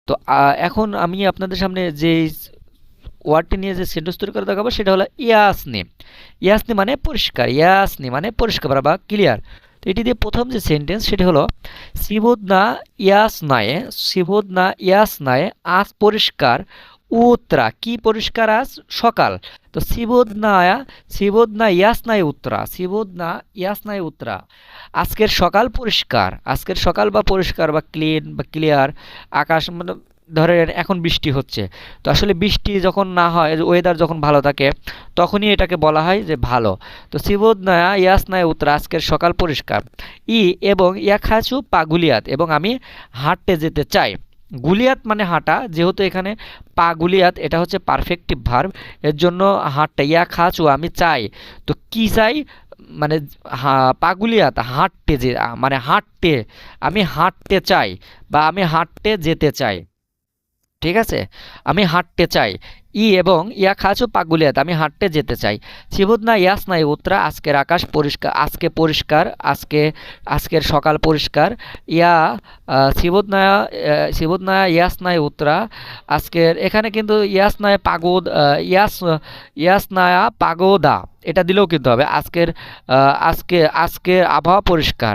তো এখন আমি আপনাদের সামনে যে ওয়ার্ডটি নিয়ে যে সেন্টেন্স তৈরি করে দেখাবো সেটা হলো ইয়াসনি। ইয়াসনি মানে পরিষ্কার, ইয়াসনি মানে পরিষ্কার বা ক্লিয়ার। তো এটি দিয়ে প্রথম যে সেন্টেন্স সেটি হলো সিবোদনা ইয়াসনায়ে, সিবোদনা ইয়াসনায়ে, আজ পরিষ্কার উত্তরা, কি পরিষ্কার আজ? সকাল। তো সিবোদনায়া, সিবোদনা ইয়াসনায় উত্তরা, সিবোদনা ইয়াসনায় উত্তরা, আজকের সকাল পরিষ্কার, আজকের সকাল বা পরিষ্কার বা ক্লিন বা ক্লিয়ার। আকাশ মানে ধরেন এখন বৃষ্টি হচ্ছে, তো আসলে বৃষ্টি যখন না হয়, ওয়েদার যখন ভালো থাকে তখনই এটাকে বলা হয় যে ভালো। তো সিবোদনায়া ইয়াসনায় উত্তরা, আজকের সকাল পরিষ্কার। এবং ইয়াখাচু পাগুলিয়াত, এবং আমি হাঁটতে যেতে চাই। গুলিয়াত মানে হাঁটা, যেহেতু এখানে পাগুলিয়াত এটা হচ্ছে পারফেক্টিভ ভার্ব, এর জন্য হাঁটটা, ইয়া খাচু আমি চাই। তো কি চাই? মানে পাগুলিয়াত হাঁটতে, যে মানে হাঁটতে, আমি হাঁটতে চাই বা আমি হাঁটতে যেতে চাই। ঠিক আছে, আমি হাঁটতে চাই। এবং ইয়া খাচু পাগুলিয়াত, আমি হাঁটতে যেতে চাই। সিবুদনা ইয়াসনাই উত্তরা, আজকের আকাশ পরিষ্কার, আজকে পরিষ্কার, আজকে, আজকের সকাল পরিষ্কার। ইয়া সিবুদনা, সিবুদনা ইয়াসনাই উত্তরা, আজকের, এখানে কিন্তু ইয়াসনায় পাগোদ, ইয়াস, ইয়াসনায়া পাগোদা এটা দিলেও কিন্তু হবে। আজকের, আজকে, আজকের আবহাওয়া পরিষ্কার।